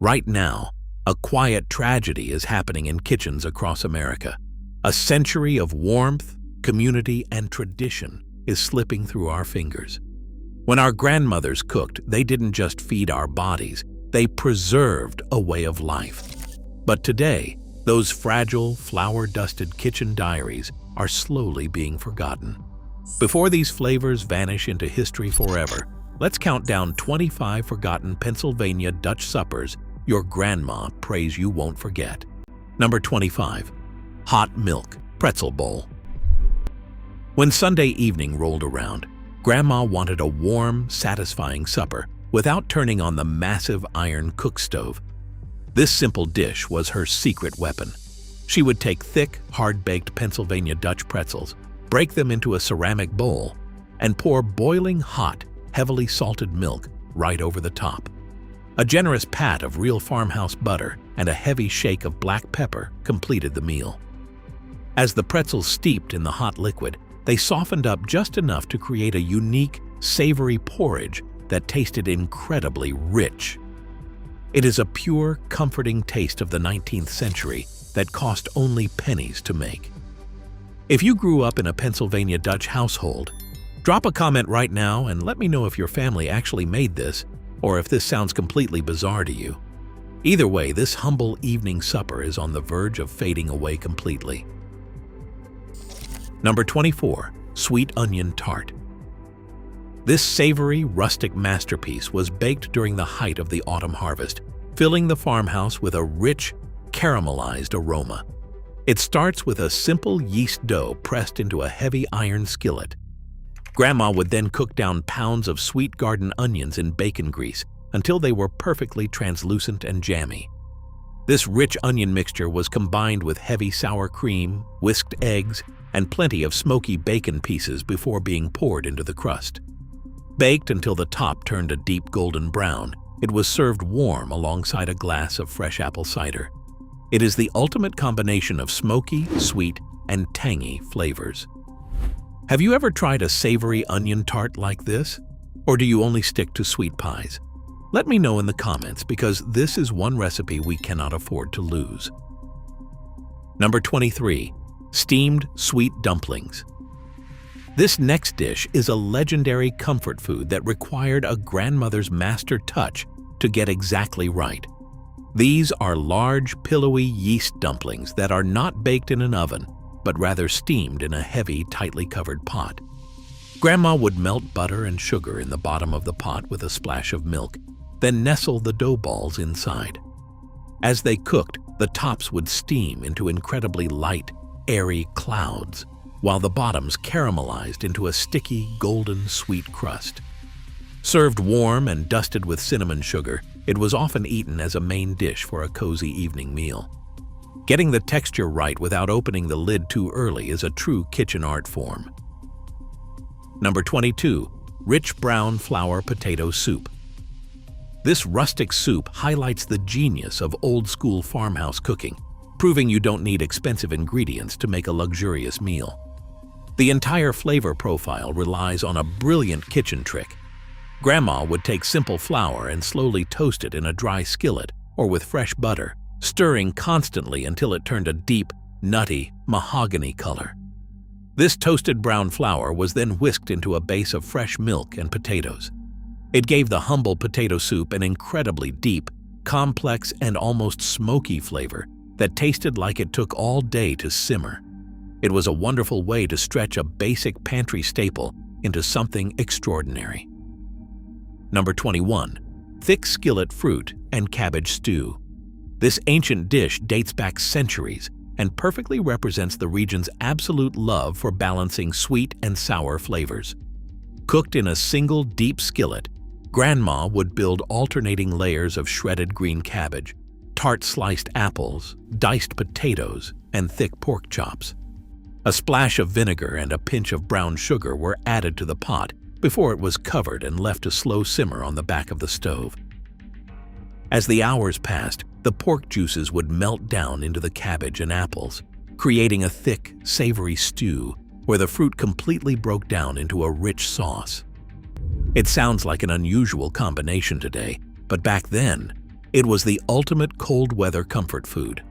Right now, a quiet tragedy is happening in kitchens across America. A century of warmth, community, and tradition is slipping through our fingers. When our grandmothers cooked, they didn't just feed our bodies, they preserved a way of life. But today, those fragile, flour-dusted kitchen diaries are slowly being forgotten. Before these flavors vanish into history forever, let's count down 25 forgotten Pennsylvania Dutch suppers your grandma prays you won't forget. Number 25. Hot Milk Pretzel Bowl. When Sunday evening rolled around, Grandma wanted a warm, satisfying supper without turning on the massive iron cook stove. This simple dish was her secret weapon. She would take thick, hard-baked Pennsylvania Dutch pretzels, break them into a ceramic bowl, and pour boiling hot, heavily salted milk right over the top. A generous pat of real farmhouse butter and a heavy shake of black pepper completed the meal. As the pretzels steeped in the hot liquid, they softened up just enough to create a unique, savory porridge that tasted incredibly rich. It is a pure, comforting taste of the 19th century that cost only pennies to make. If you grew up in a Pennsylvania Dutch household, drop a comment right now and let me know if your family actually made this or if this sounds completely bizarre to you. Either way, this humble evening supper is on the verge of fading away completely. Number 24. Sweet Onion Tart. This savory, rustic masterpiece was baked during the height of the autumn harvest, filling the farmhouse with a rich, caramelized aroma. It starts with a simple yeast dough pressed into a heavy iron skillet. Grandma would then cook down pounds of sweet garden onions in bacon grease until they were perfectly translucent and jammy. This rich onion mixture was combined with heavy sour cream, whisked eggs, and plenty of smoky bacon pieces before being poured into the crust. Baked until the top turned a deep golden brown, it was served warm alongside a glass of fresh apple cider. It is the ultimate combination of smoky, sweet, and tangy flavors. Have you ever tried a savory onion tart like this? Or do you only stick to sweet pies? Let me know in the comments because this is one recipe we cannot afford to lose. Number 23. Steamed Sweet Dumplings. This next dish is a legendary comfort food that required a grandmother's master touch to get exactly right. These are large, pillowy yeast dumplings that are not baked in an oven, but rather steamed in a heavy, tightly covered pot. Grandma would melt butter and sugar in the bottom of the pot with a splash of milk, then nestle the dough balls inside. As they cooked, the tops would steam into incredibly light, airy clouds, while the bottoms caramelized into a sticky, golden, sweet crust. Served warm and dusted with cinnamon sugar, it was often eaten as a main dish for a cozy evening meal. Getting the texture right without opening the lid too early is a true kitchen art form. Number 22. Rich brown flour potato soup. This rustic soup highlights the genius of old-school farmhouse cooking, proving you don't need expensive ingredients to make a luxurious meal. The entire flavor profile relies on a brilliant kitchen trick. Grandma would take simple flour and slowly toast it in a dry skillet or with fresh butter, stirring constantly until it turned a deep, nutty, mahogany color. This toasted brown flour was then whisked into a base of fresh milk and potatoes. It gave the humble potato soup an incredibly deep, complex, and almost smoky flavor that tasted like it took all day to simmer. It was a wonderful way to stretch a basic pantry staple into something extraordinary. Number 21. Thick skillet fruit and cabbage stew. This ancient dish dates back centuries and perfectly represents the region's absolute love for balancing sweet and sour flavors. Cooked in a single deep skillet, Grandma would build alternating layers of shredded green cabbage, tart sliced apples, diced potatoes, and thick pork chops. A splash of vinegar and a pinch of brown sugar were added to the pot before it was covered and left to slow simmer on the back of the stove. As the hours passed, the pork juices would melt down into the cabbage and apples, creating a thick, savory stew where the fruit completely broke down into a rich sauce. It sounds like an unusual combination today, but back then, It was the ultimate cold weather comfort food.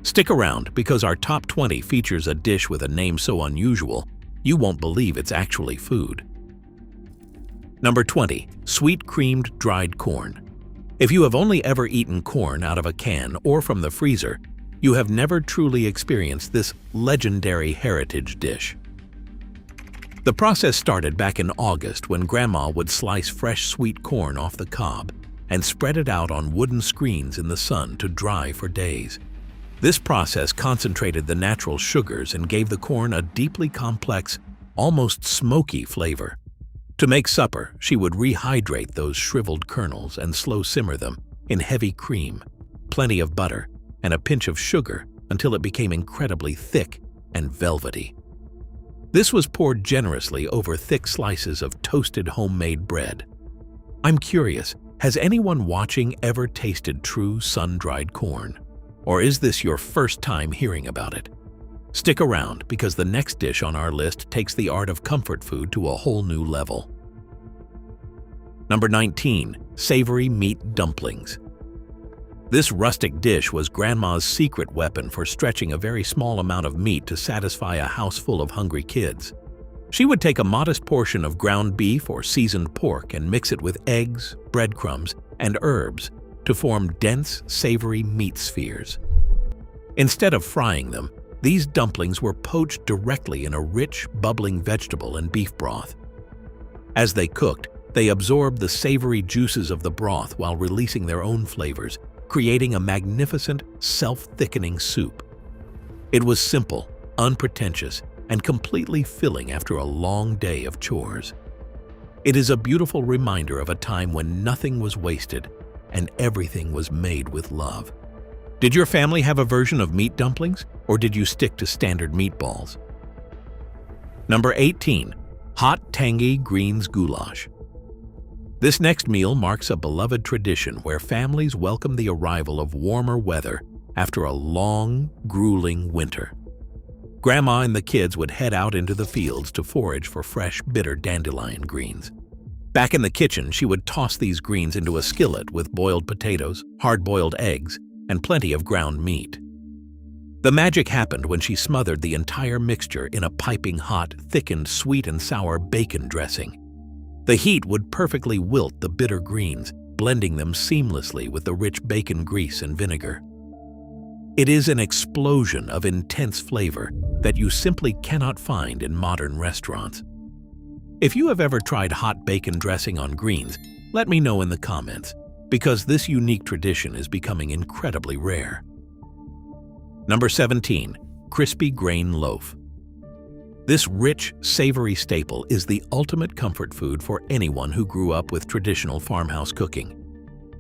Stick around because our top 20 features a dish with a name so unusual, you won't believe it's actually food. Number 20. Sweet creamed dried corn. If you have only ever eaten corn out of a can or from the freezer, you have never truly experienced this legendary heritage dish. The process started back in August when Grandma would slice fresh sweet corn off the cob and spread it out on wooden screens in the sun to dry for days. This process concentrated the natural sugars and gave the corn a deeply complex, almost smoky flavor. To make supper, she would rehydrate those shriveled kernels and slow simmer them in heavy cream, plenty of butter, and a pinch of sugar until it became incredibly thick and velvety. This was poured generously over thick slices of toasted homemade bread. I'm curious, has anyone watching ever tasted true sun-dried corn? Or is this your first time hearing about it? Stick around because the next dish on our list takes the art of comfort food to a whole new level. Number 19. Savory meat dumplings. This rustic dish was Grandma's secret weapon for stretching a very small amount of meat to satisfy a house full of hungry kids. She would take a modest portion of ground beef or seasoned pork and mix it with eggs, breadcrumbs, and herbs to form dense, savory meat spheres. Instead of frying them, these dumplings were poached directly in a rich, bubbling vegetable and beef broth. As they cooked, they absorbed the savory juices of the broth while releasing their own flavors, creating a magnificent, self-thickening soup. It was simple, unpretentious, and completely filling after a long day of chores. It is a beautiful reminder of a time when nothing was wasted and everything was made with love. Did your family have a version of meat dumplings, or did you stick to standard meatballs? Number 18. Hot tangy greens goulash. This next meal marks a beloved tradition where families welcome the arrival of warmer weather after a long, grueling winter. Grandma and the kids would head out into the fields to forage for fresh, bitter dandelion greens. Back in the kitchen, she would toss these greens into a skillet with boiled potatoes, hard-boiled eggs, and plenty of ground meat. The magic happened when she smothered the entire mixture in a piping hot, thickened sweet and sour bacon dressing. The heat would perfectly wilt the bitter greens, blending them seamlessly with the rich bacon grease and vinegar. It is an explosion of intense flavor that you simply cannot find in modern restaurants. If you have ever tried hot bacon dressing on greens, let me know in the comments, because this unique tradition is becoming incredibly rare. Number 17. Crispy grain loaf. This rich, savory staple is the ultimate comfort food for anyone who grew up with traditional farmhouse cooking.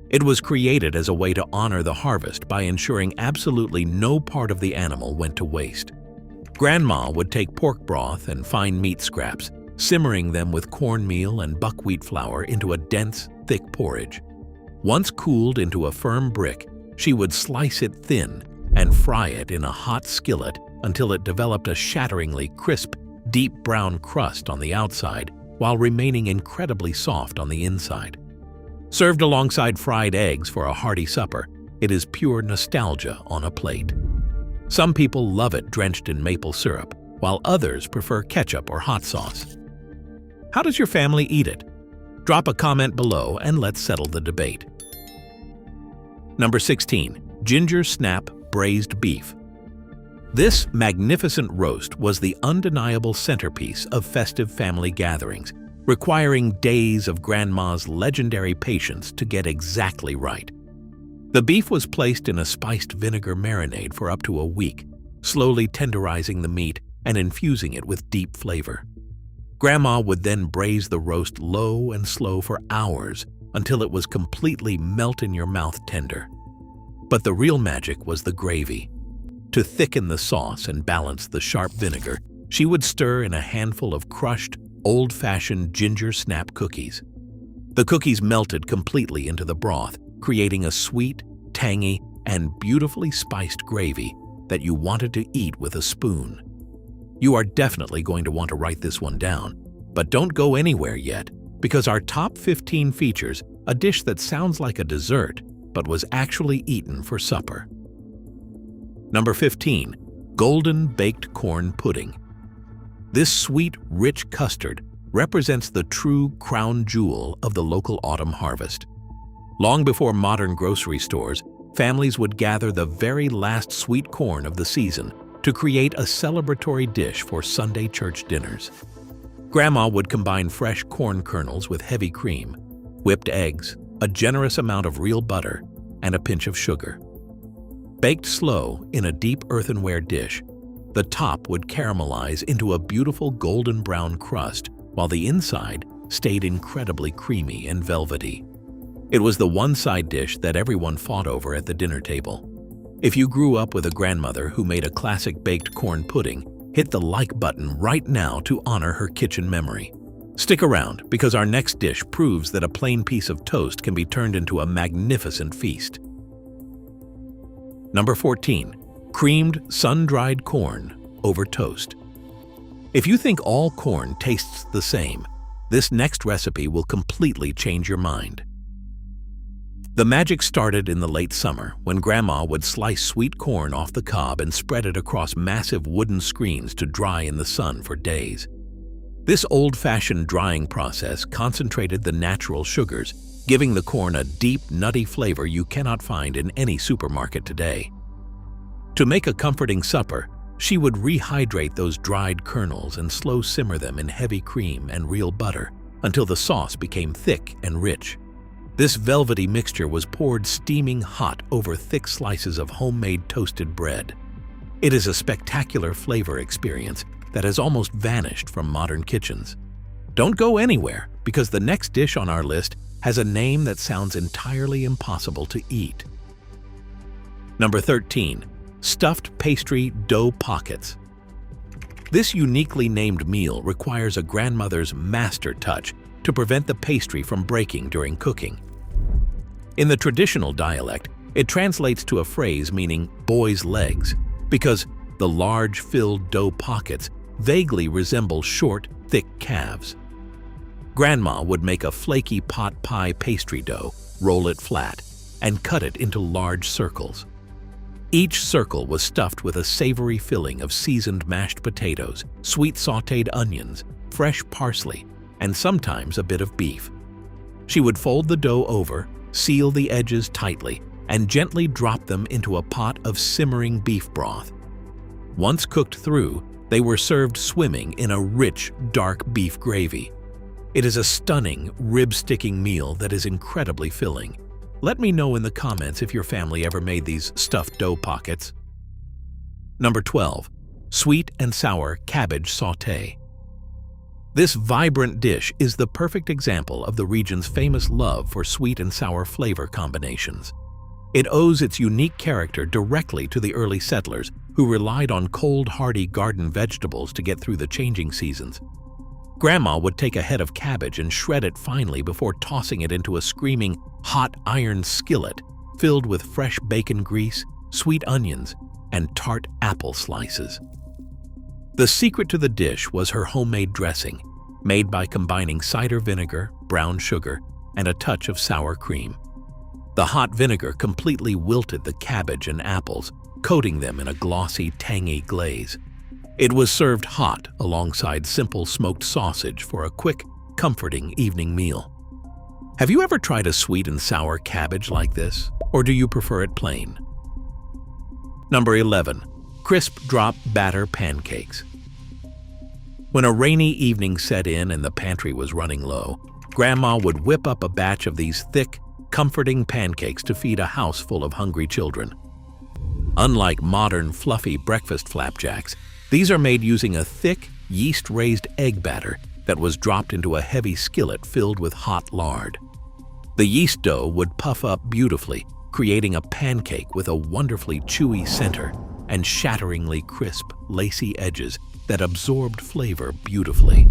It was created as a way to honor the harvest by ensuring absolutely no part of the animal went to waste. Grandma would take pork broth and fine meat scraps, simmering them with cornmeal and buckwheat flour into a dense, thick porridge. Once cooled into a firm brick, she would slice it thin and fry it in a hot skillet until it developed a shatteringly crisp, deep brown crust on the outside while remaining incredibly soft on the inside. Served alongside fried eggs for a hearty supper, it is pure nostalgia on a plate. Some people love it drenched in maple syrup, while others prefer ketchup or hot sauce. How does your family eat it? Drop a comment below and let's settle the debate. Number 16. Ginger snap braised beef. This magnificent roast was the undeniable centerpiece of festive family gatherings, requiring days of Grandma's legendary patience to get exactly right. The beef was placed in a spiced vinegar marinade for up to a week, slowly tenderizing the meat and infusing it with deep flavor. Grandma would then braise the roast low and slow for hours until it was completely melt-in-your-mouth tender. But the real magic was the gravy. To thicken the sauce and balance the sharp vinegar, she would stir in a handful of crushed, old-fashioned ginger snap cookies. The cookies melted completely into the broth, creating a sweet, tangy, and beautifully spiced gravy that you wanted to eat with a spoon. You are definitely going to want to write this one down, but don't go anywhere yet, because our top 15 features a dish that sounds like a dessert, but was actually eaten for supper. Number 15. Golden baked corn pudding. This sweet, rich custard represents the true crown jewel of the local autumn harvest. Long before modern grocery stores, families would gather the very last sweet corn of the season to create a celebratory dish for Sunday church dinners. Grandma would combine fresh corn kernels with heavy cream, whipped eggs, a generous amount of real butter, and a pinch of sugar. Baked slow in a deep earthenware dish, the top would caramelize into a beautiful golden brown crust, while the inside stayed incredibly creamy and velvety. It was the one-side dish that everyone fought over at the dinner table. If you grew up with a grandmother who made a classic baked corn pudding, hit the like button right now to honor her kitchen memory. Stick around, because our next dish proves that a plain piece of toast can be turned into a magnificent feast. Number 14. Creamed sun-dried corn over toast. If you think all corn tastes the same, this next recipe will completely change your mind. The magic started in the late summer when Grandma would slice sweet corn off the cob and spread it across massive wooden screens to dry in the sun for days. This old-fashioned drying process concentrated the natural sugars, giving the corn a deep, nutty flavor you cannot find in any supermarket today. To make a comforting supper, she would rehydrate those dried kernels and slow simmer them in heavy cream and real butter until the sauce became thick and rich. This velvety mixture was poured steaming hot over thick slices of homemade toasted bread. It is a spectacular flavor experience that has almost vanished from modern kitchens. Don't go anywhere, because the next dish on our list has a name that sounds entirely impossible to eat. Number 13. Stuffed pastry dough pockets. This uniquely named meal requires a grandmother's master touch to prevent the pastry from breaking during cooking. In the traditional dialect, it translates to a phrase meaning boy's legs, because the large filled dough pockets vaguely resemble short, thick calves. Grandma would make a flaky pot pie pastry dough, roll it flat, and cut it into large circles. Each circle was stuffed with a savory filling of seasoned mashed potatoes, sweet sautéed onions, fresh parsley, and sometimes a bit of beef. She would fold the dough over, seal the edges tightly, and gently drop them into a pot of simmering beef broth. Once cooked through, they were served swimming in a rich, dark beef gravy. It is a stunning, rib-sticking meal that is incredibly filling. Let me know in the comments if your family ever made these stuffed dough pockets. Number 12. Sweet and sour cabbage sauté. This vibrant dish is the perfect example of the region's famous love for sweet and sour flavor combinations. It owes its unique character directly to the early settlers who relied on cold, hardy garden vegetables to get through the changing seasons. Grandma would take a head of cabbage and shred it finely before tossing it into a screaming, hot iron skillet filled with fresh bacon grease, sweet onions, and tart apple slices. The secret to the dish was her homemade dressing, made by combining cider vinegar, brown sugar, and a touch of sour cream. The hot vinegar completely wilted the cabbage and apples, coating them in a glossy, tangy glaze. It was served hot alongside simple smoked sausage for a quick, comforting evening meal. Have you ever tried a sweet and sour cabbage like this, or do you prefer it plain? Number 11. Crisp drop batter pancakes. When a rainy evening set in and the pantry was running low, Grandma would whip up a batch of these thick, comforting pancakes to feed a house full of hungry children. Unlike modern, fluffy breakfast flapjacks, these are made using a thick, yeast-raised egg batter that was dropped into a heavy skillet filled with hot lard. The yeast dough would puff up beautifully, creating a pancake with a wonderfully chewy center and shatteringly crisp, lacy edges that absorbed flavor beautifully.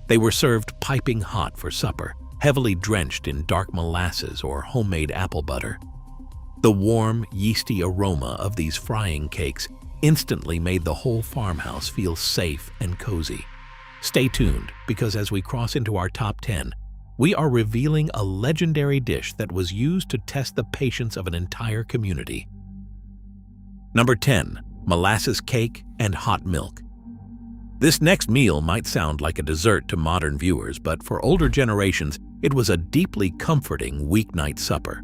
They were served piping hot for supper, heavily drenched in dark molasses or homemade apple butter. The warm, yeasty aroma of these frying cakes instantly made the whole farmhouse feel safe and cozy. Stay tuned, because as we cross into our top 10, we are revealing a legendary dish that was used to test the patience of an entire community. Number 10. Molasses cake and hot milk. This next meal might sound like a dessert to modern viewers, but for older generations, it was a deeply comforting weeknight supper.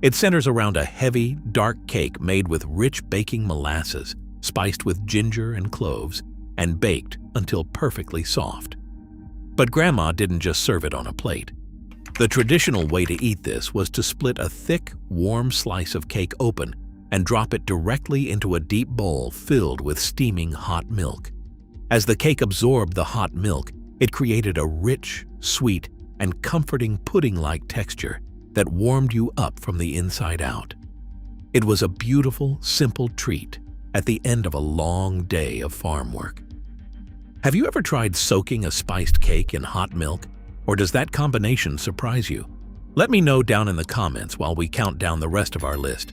It centers around a heavy, dark cake made with rich baking molasses, spiced with ginger and cloves, and baked until perfectly soft. But Grandma didn't just serve it on a plate. The traditional way to eat this was to split a thick, warm slice of cake open and drop it directly into a deep bowl filled with steaming hot milk. As the cake absorbed the hot milk, it created a rich, sweet, and comforting pudding-like texture that warmed you up from the inside out. It was a beautiful, simple treat at the end of a long day of farm work. Have you ever tried soaking a spiced cake in hot milk, or does that combination surprise you? Let me know down in the comments while we count down the rest of our list.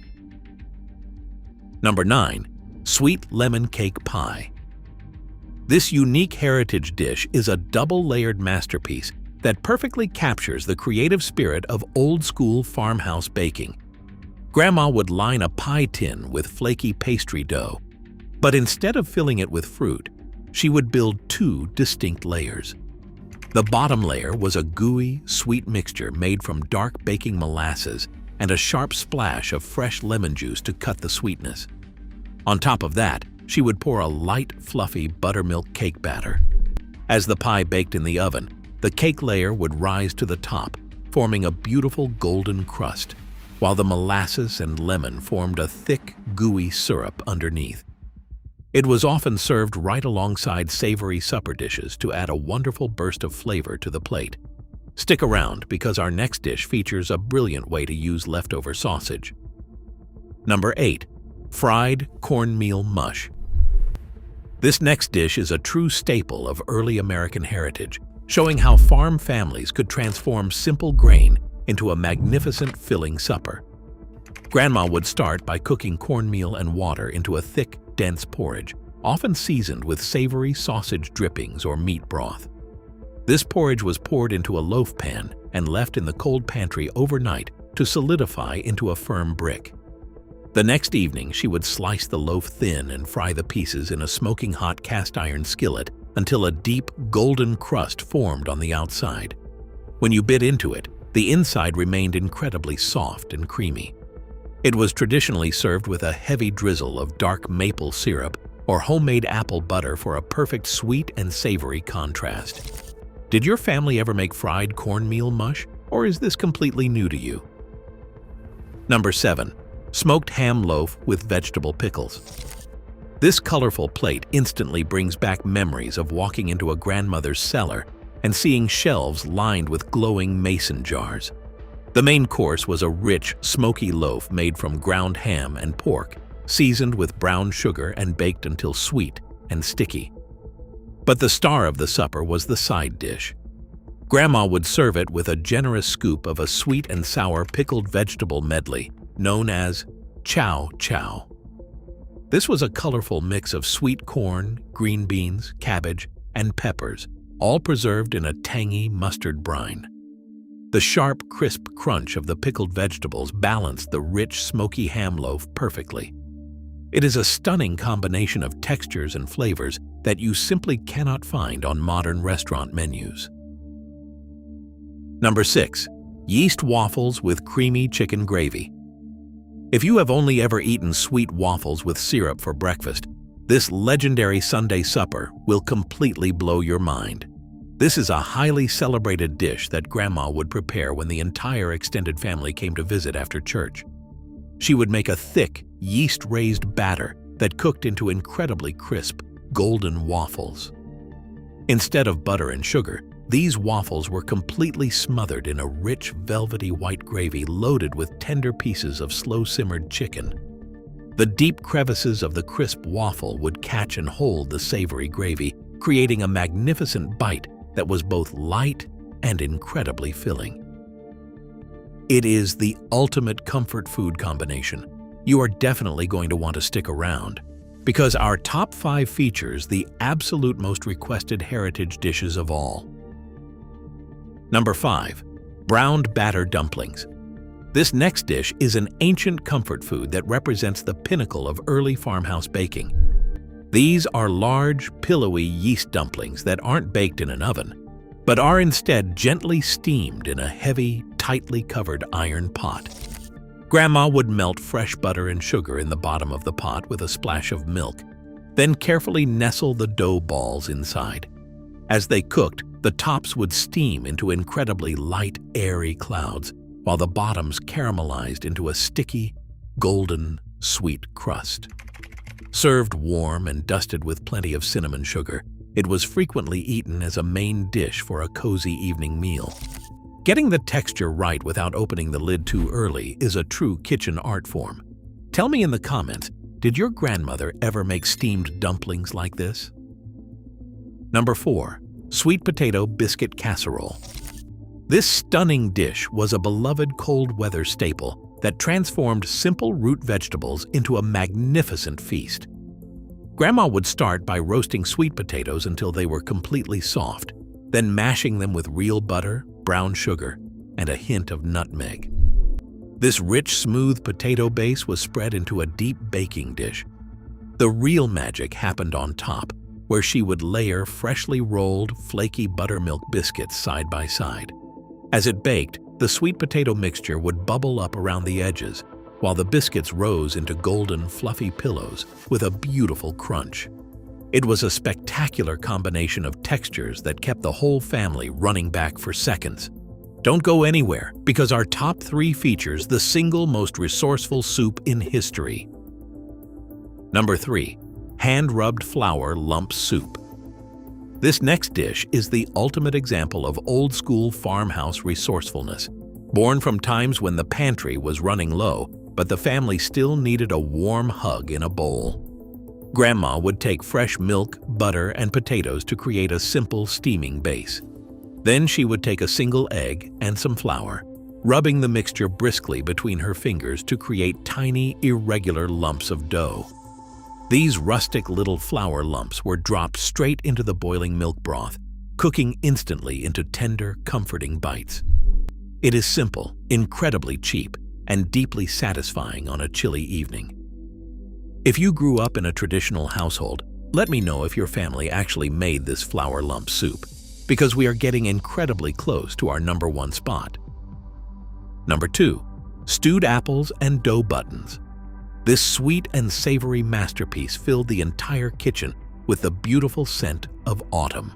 Number 9. Sweet lemon cake pie. This unique heritage dish is a double-layered masterpiece that perfectly captures the creative spirit of old-school farmhouse baking. Grandma would line a pie tin with flaky pastry dough, but instead of filling it with fruit, she would build two distinct layers. The bottom layer was a gooey, sweet mixture made from dark baking molasses and a sharp splash of fresh lemon juice to cut the sweetness. On top of that, she would pour a light, fluffy buttermilk cake batter. As the pie baked in the oven, the cake layer would rise to the top, forming a beautiful golden crust, while the molasses and lemon formed a thick, gooey syrup underneath. It was often served right alongside savory supper dishes to add a wonderful burst of flavor to the plate. Stick around because our next dish features a brilliant way to use leftover sausage. Number 8. Fried Cornmeal Mush. This next dish is a true staple of early American heritage, showing how farm families could transform simple grain into a magnificent filling supper. Grandma would start by cooking cornmeal and water into a thick, dense porridge, often seasoned with savory sausage drippings or meat broth. This porridge was poured into a loaf pan and left in the cold pantry overnight to solidify into a firm brick. The next evening, she would slice the loaf thin and fry the pieces in a smoking hot cast iron skillet until a deep, golden crust formed on the outside. When you bit into it, the inside remained incredibly soft and creamy. It was traditionally served with a heavy drizzle of dark maple syrup or homemade apple butter for a perfect sweet and savory contrast. Did your family ever make fried cornmeal mush, or is this completely new to you? Number 7. Smoked ham loaf with vegetable pickles. This colorful plate instantly brings back memories of walking into a grandmother's cellar and seeing shelves lined with glowing mason jars. The main course was a rich, smoky loaf made from ground ham and pork, seasoned with brown sugar and baked until sweet and sticky. But the star of the supper was the side dish. Grandma would serve it with a generous scoop of a sweet and sour pickled vegetable medley known as chow chow. This was a colorful mix of sweet corn, green beans, cabbage, and peppers, all preserved in a tangy mustard brine. The sharp, crisp crunch of the pickled vegetables balanced the rich, smoky ham loaf perfectly. It is a stunning combination of textures and flavors that you simply cannot find on modern restaurant menus. Number 6. Yeast waffles with creamy chicken gravy. If you have only ever eaten sweet waffles with syrup for breakfast, this legendary Sunday supper will completely blow your mind. This is a highly celebrated dish that Grandma would prepare when the entire extended family came to visit after church. She would make a thick, yeast-raised batter that cooked into incredibly crisp, golden waffles. Instead of butter and sugar, these waffles were completely smothered in a rich, velvety white gravy loaded with tender pieces of slow-simmered chicken. The deep crevices of the crisp waffle would catch and hold the savory gravy, creating a magnificent bite that was both light and incredibly filling. It is the ultimate comfort food combination. You are definitely going to want to stick around, because our top 5 features the absolute most requested heritage dishes of all. Number 5. Browned batter dumplings. This next dish is an ancient comfort food that represents the pinnacle of early farmhouse baking. These are large, pillowy yeast dumplings that aren't baked in an oven, but are instead gently steamed in a heavy, tightly covered iron pot. Grandma would melt fresh butter and sugar in the bottom of the pot with a splash of milk, then carefully nestle the dough balls inside. As they cooked, the tops would steam into incredibly light, airy clouds, while the bottoms caramelized into a sticky, golden, sweet crust. Served warm and dusted with plenty of cinnamon sugar, it was frequently eaten as a main dish for a cozy evening meal. Getting the texture right without opening the lid too early is a true kitchen art form. Tell me in the comments, did your grandmother ever make steamed dumplings like this? Number 4. Sweet potato biscuit casserole. This stunning dish was a beloved cold weather staple that transformed simple root vegetables into a magnificent feast. Grandma would start by roasting sweet potatoes until they were completely soft, then mashing them with real butter, brown sugar, and a hint of nutmeg. This rich, smooth potato base was spread into a deep baking dish. The real magic happened on top, where she would layer freshly rolled, flaky buttermilk biscuits side by side. As it baked, the sweet potato mixture would bubble up around the edges, while the biscuits rose into golden, fluffy pillows with a beautiful crunch. It was a spectacular combination of textures that kept the whole family running back for seconds. Don't go anywhere, because our top 3 features the single most resourceful soup in history. Number 3. Hand-rubbed flour lump soup. This next dish is the ultimate example of old-school farmhouse resourcefulness. Born from times when the pantry was running low, but the family still needed a warm hug in a bowl. Grandma would take fresh milk, butter, and potatoes to create a simple steaming base. Then she would take a single egg and some flour, rubbing the mixture briskly between her fingers to create tiny, irregular lumps of dough. These rustic little flour lumps were dropped straight into the boiling milk broth, cooking instantly into tender, comforting bites. It is simple, incredibly cheap, and deeply satisfying on a chilly evening. If you grew up in a traditional household, let me know if your family actually made this flour lump soup, because we are getting incredibly close to our number 1 spot. Number 2. Stewed apples and dough buttons. This sweet and savory masterpiece filled the entire kitchen with the beautiful scent of autumn.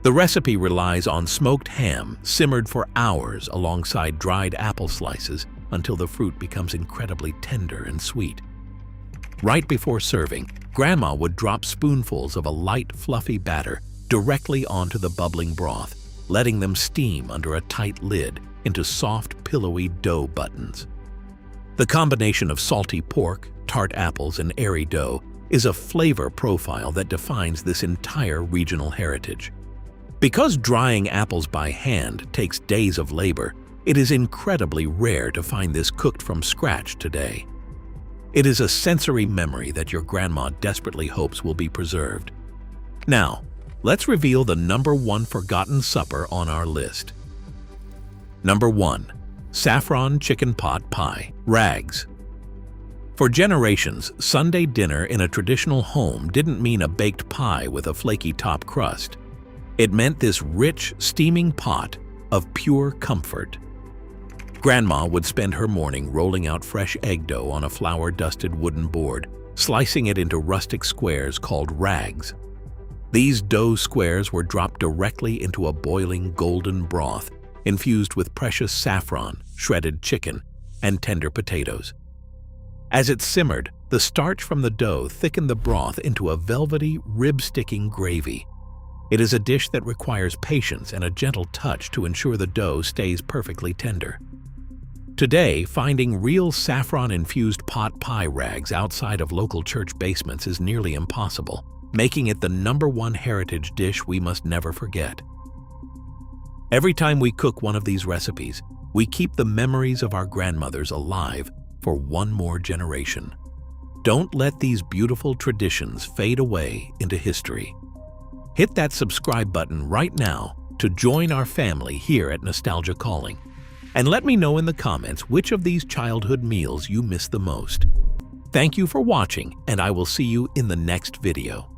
The recipe relies on smoked ham simmered for hours alongside dried apple slices until the fruit becomes incredibly tender and sweet. Right before serving, Grandma would drop spoonfuls of a light, fluffy batter directly onto the bubbling broth, letting them steam under a tight lid into soft, pillowy dough buttons. The combination of salty pork, tart apples, and airy dough is a flavor profile that defines this entire regional heritage. Because drying apples by hand takes days of labor, it is incredibly rare to find this cooked from scratch today. It is a sensory memory that your grandma desperately hopes will be preserved. Now, let's reveal the number 1 forgotten supper on our list. Number 1. Saffron chicken pot pie, rags. For generations, Sunday dinner in a traditional home didn't mean a baked pie with a flaky top crust. It meant this rich, steaming pot of pure comfort. Grandma would spend her morning rolling out fresh egg dough on a flour-dusted wooden board, slicing it into rustic squares called rags. These dough squares were dropped directly into a boiling golden broth infused with precious saffron, shredded chicken, and tender potatoes. As it simmered, the starch from the dough thickened the broth into a velvety, rib-sticking gravy. It is a dish that requires patience and a gentle touch to ensure the dough stays perfectly tender. Today, finding real saffron-infused pot pie rags outside of local church basements is nearly impossible, making it the number 1 heritage dish we must never forget. Every time we cook one of these recipes, we keep the memories of our grandmothers alive for one more generation. Don't let these beautiful traditions fade away into history. Hit that subscribe button right now to join our family here at Nostalgia Calling. And let me know in the comments which of these childhood meals you miss the most. Thank you for watching, and I will see you in the next video.